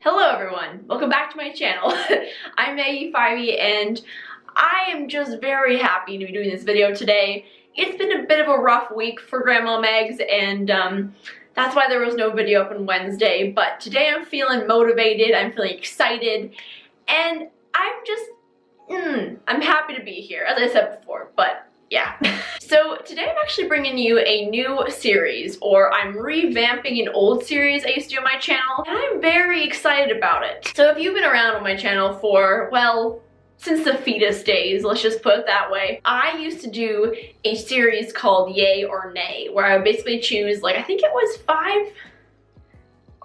Hello everyone, welcome back to my channel. I'm Maggie Fyvie and I am just very happy to be doing this video today. It's been a bit of a rough week for Grandma Megs and that's why there was no video up on Wednesday, but today I'm feeling motivated, I'm feeling excited, and I'm happy to be here, as I said before, but yeah. So today I'm actually bringing you a new series, or I'm revamping an old series I used to do on my channel, and I'm very excited about it. So if you've been around on my channel for, well, since the fetus days, let's just put it that way, I used to do a series called Yay or Nay, where I would basically choose, like, I think it was 5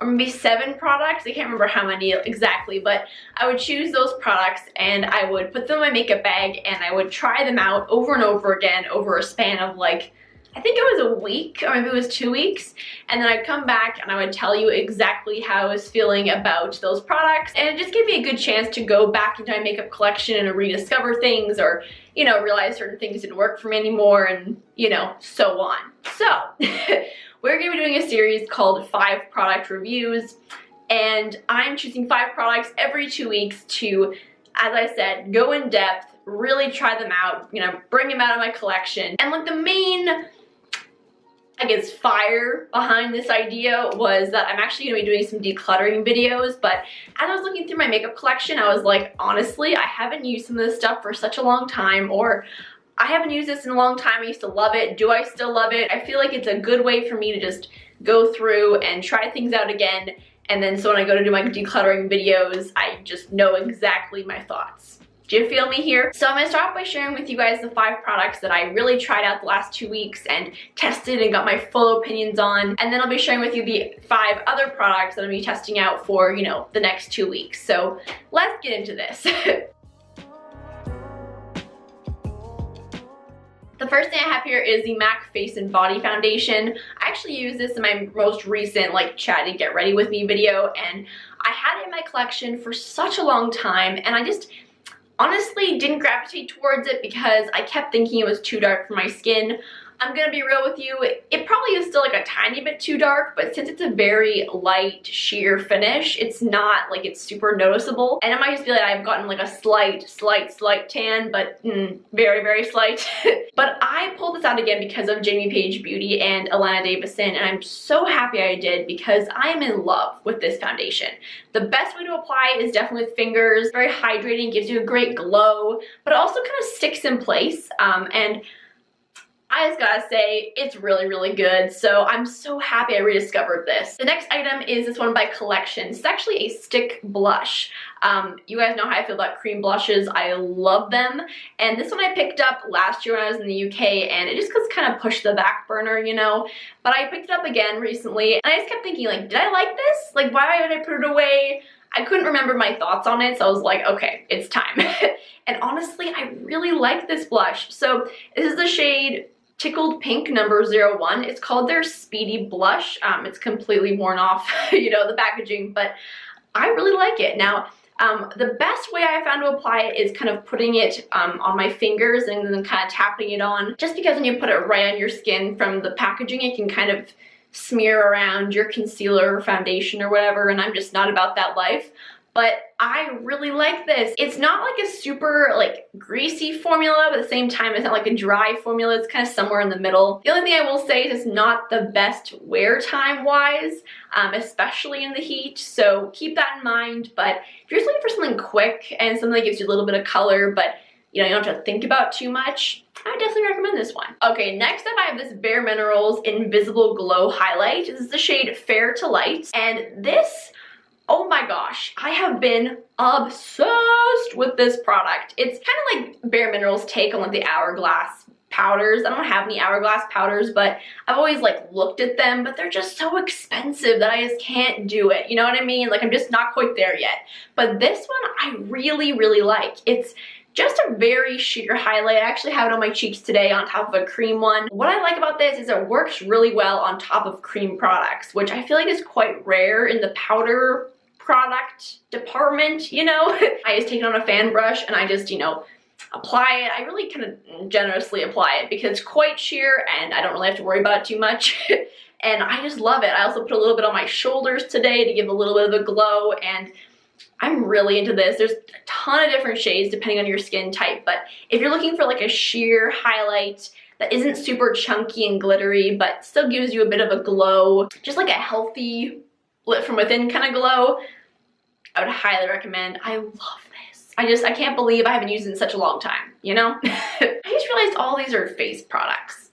or maybe 7 products, I can't remember how many exactly, but I would choose those products and I would put them in my makeup bag and I would try them out over and over again over a span of, like, I think it was a week or maybe it was 2 weeks, and then I'd come back and I would tell you exactly how I was feeling about those products, and it just gave me a good chance to go back into my makeup collection and rediscover things, or, you know, realize certain things didn't work for me anymore, and, you know, so on. So we're going to be doing a series called 5 product reviews, and I'm choosing 5 products every 2 weeks to, as I said, go in depth, really try them out, you know, bring them out of my collection. And like the main, I guess, fire behind this idea was that I'm actually going to be doing some decluttering videos, but as I was looking through my makeup collection, I was like, honestly, I haven't used some of this stuff for such a long time, or I haven't used this in a long time. I used to love it. Do I still love it? I feel like it's a good way for me to just go through and try things out again, and then so when I go to do my decluttering videos, I just know exactly my thoughts. Do you feel me here? So I'm going to start off by sharing with you guys the 5 products that I really tried out the last 2 weeks and tested and got my full opinions on. And then I'll be sharing with you the 5 other products that I'm going to be testing out for, you know, the next 2 weeks. So let's get into this. The first thing I have here is the MAC Face and Body Foundation. I actually used this in my most recent, like, chatty get ready with me video, and I had it in my collection for such a long time, and I just honestly didn't gravitate towards it because I kept thinking it was too dark for my skin. I'm gonna be real with you, it probably is still like a tiny bit too dark, but since it's a very light sheer finish, it's not like it's super noticeable. And it might just be like I've gotten like a slight tan, but very, very slight. But I pulled this out again because of Jamie Page Beauty and Alana Davison, and I'm so happy I did because I am in love with this foundation. The best way to apply it is definitely with fingers. Very hydrating, gives you a great glow, but it also kind of sticks in place, and I just gotta say, it's really, really good. So I'm so happy I rediscovered this. The next item is this one by Collection. It's actually a stick blush. You guys know how I feel about cream blushes. I love them. And this one I picked up last year when I was in the UK, and it just kind of pushed the back burner, you know. But I picked it up again recently, and I just kept thinking, like, did I like this? Like, why did I put it away? I couldn't remember my thoughts on it, so I was like, okay, it's time. And honestly, I really like this blush. So this is the shade Tickled Pink number 01. It's called their Speedy Blush. It's completely worn off, you know, the packaging, but I really like it. Now, the best way I found to apply it is kind of putting it on my fingers and then kind of tapping it on, just because when you put it right on your skin from the packaging, it can kind of smear around your concealer or foundation or whatever, and I'm just not about that life. But I really like this. It's not like a super, like, greasy formula, but at the same time it's not like a dry formula. It's kind of somewhere in the middle. The only thing I will say is it's not the best wear time wise, especially in the heat, so keep that in mind. But if you're just looking for something quick and something that gives you a little bit of color, but you know, you don't have to think about too much, I definitely recommend this one. Okay, next up I have this Bare Minerals Invisible Glow Highlight. This is the shade Fair to Light, and this, oh my gosh, I have been obsessed with this product. It's kind of like Bare Minerals' take on like the Hourglass powders. I don't have any Hourglass powders, but I've always like looked at them, but they're just so expensive that I just can't do it. You know what I mean? Like, I'm just not quite there yet. But this one I really, really like. It's just a very sheer highlight. I actually have it on my cheeks today on top of a cream one. What I like about this is it works really well on top of cream products, which I feel like is quite rare in the powder product department, you know. I just take it on a fan brush and I just, you know, apply it. I really kind of generously apply it because it's quite sheer and I don't really have to worry about it too much. and I just love it. I also put a little bit on my shoulders today to give a little bit of a glow, and I'm really into this. There's a ton of different shades depending on your skin type, but if you're looking for like a sheer highlight that isn't super chunky and glittery but still gives you a bit of a glow, just like a healthy lit from within kind of glow, I would highly recommend. I love this. I can't believe I haven't used it in such a long time, you know? I just realized all these are face products.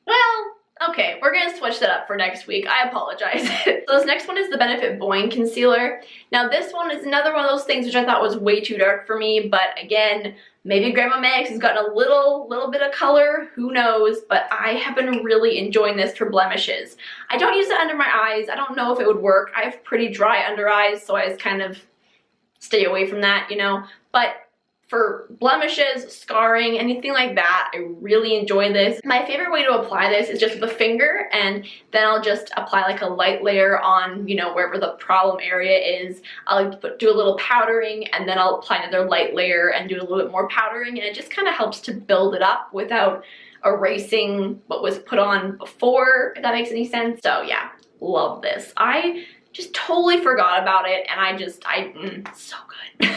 Well, okay, we're gonna switch that up for next week. I apologize. So this next one is the Benefit Boi-ing Concealer. Now this one is another one of those things which I thought was way too dark for me, but again, maybe Grandma Max has gotten a little bit of color, who knows, but I have been really enjoying this for blemishes. I don't use it under my eyes. I don't know if it would work. I have pretty dry under eyes, so I just kind of stay away from that, you know, but for blemishes, scarring, anything like that, I really enjoy this. My favorite way to apply this is just with a finger, and then I'll just apply like a light layer on, you know, wherever the problem area is. I'll do a little powdering, and then I'll apply another light layer and do a little bit more powdering, and it just kind of helps to build it up without erasing what was put on before, if that makes any sense. So yeah, love this. I just totally forgot about it, and so good.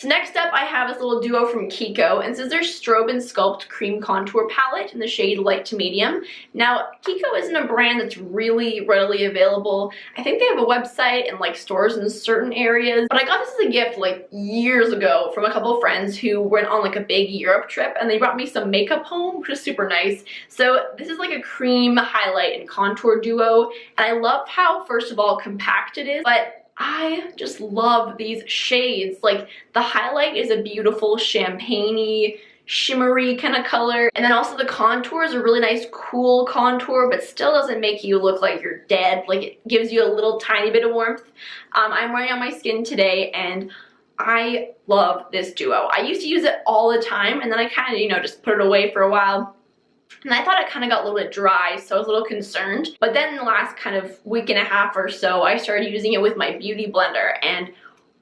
So next up, I have this little duo from Kiko, and this is their Strobe and Sculpt Cream Contour Palette in the shade Light to Medium. Now, Kiko isn't a brand that's really readily available. I think they have a website and like stores in certain areas, but I got this as a gift like years ago from a couple of friends who went on like a big Europe trip, and they brought me some makeup home, which is super nice. So this is like a cream highlight and contour duo, and I love how, first of all, compact it is, but I just love these shades. Like the highlight is a beautiful champagne-y, shimmery kind of color, and then also the contour is a really nice cool contour, but still doesn't make you look like you're dead. Like it gives you a little tiny bit of warmth. I'm wearing it on my skin today, and I love this duo. I used to use it all the time, and then I kind of, you know, just put it away for a while. And I thought it kind of got a little bit dry, so I was a little concerned. But then in the last kind of week and a half or so, I started using it with my beauty blender, and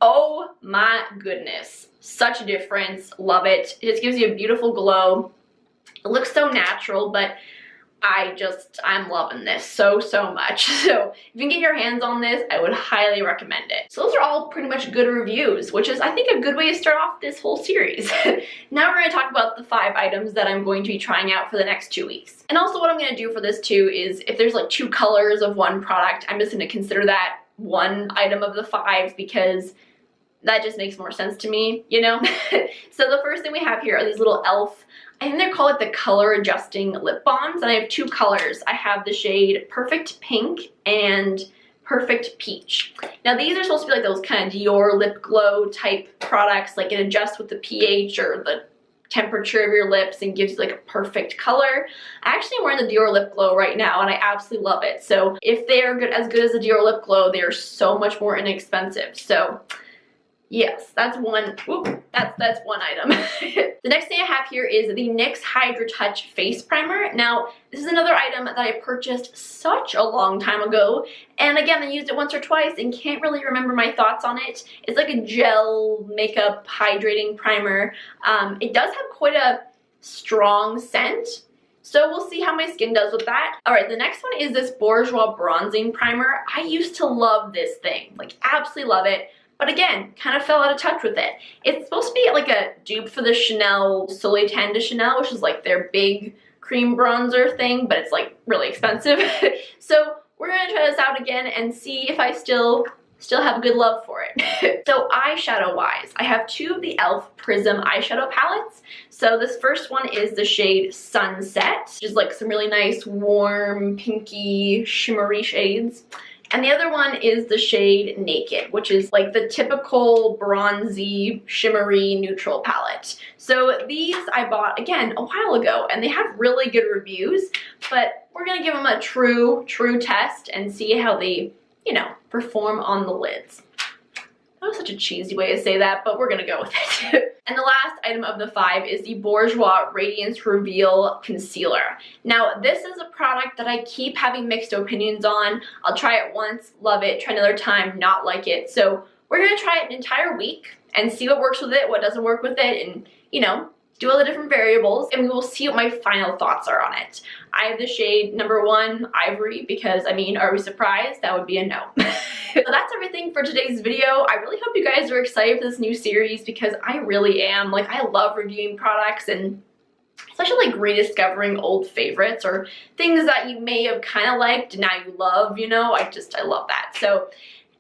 oh my goodness, such a difference. Love it. It just gives you a beautiful glow. It looks so natural, but I'm loving this so much. So if you can get your hands on this, I would highly recommend it. So those are all pretty much good reviews, which is, I think, a good way to start off this whole series. Now we're going to talk about the 5 items that I'm going to be trying out for the next 2 weeks. And also what I'm going to do for this too is, if there's like 2 colors of one product, I'm just going to consider that one item of the 5, because that just makes more sense to me, you know? So the first thing we have here are these little e.l.f. I think they're called like the color adjusting lip balms, and I have 2 colors. I have the shade Perfect Pink and Perfect Peach. Now these are supposed to be like those kind of Dior lip glow type products, like it adjusts with the pH or the temperature of your lips and gives you like a perfect color. I actually am wearing the Dior lip glow right now, and I absolutely love it. So if they are as good as the Dior lip glow, they are so much more inexpensive. So yes, that's one. Whoop, that's one item. The next thing I have here is the NYX Hydra Touch Face Primer. Now, this is another item that I purchased such a long time ago, and again, I used it once or twice and can't really remember my thoughts on it. It's like a gel makeup hydrating primer. It does have quite a strong scent, so we'll see how my skin does with that. Alright, the next one is this Bourjois Bronzing Primer. I used to love this thing, like absolutely love it. But again, kind of fell out of touch with it. It's supposed to be like a dupe for the Chanel Soleil Tan de Chanel, which is like their big cream bronzer thing, but it's like really expensive. So we're gonna try this out again and see if I still have good love for it. So eyeshadow wise, I have 2 of the e.l.f. Prism eyeshadow palettes. So this first one is the shade Sunset, which is like some really nice warm pinky shimmery shades. And the other one is the shade Naked, which is like the typical bronzy, shimmery, neutral palette. So these I bought, again, a while ago, and they have really good reviews, but we're gonna give them a true test and see how they, you know, perform on the lids. That was such a cheesy way to say that, but we're gonna go with it. And the last item of the 5 is the Bourjois Radiance Reveal Concealer. Now, this is a product that I keep having mixed opinions on. I'll try it once, love it, try another time, not like it. So we're gonna try it an entire week and see what works with it, what doesn't work with it, and, you know, do all the different variables, and we will see what my final thoughts are on it. I have the shade number 1, Ivory, because, I mean, are we surprised? That would be a no. So that's everything for today's video. I really hope you guys are excited for this new series, because I really am. Like, I love reviewing products and especially like rediscovering old favorites or things that you may have kind of liked and now you love, you know. I love that. So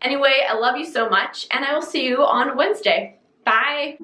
anyway, I love you so much, and I will see you on Wednesday. Bye.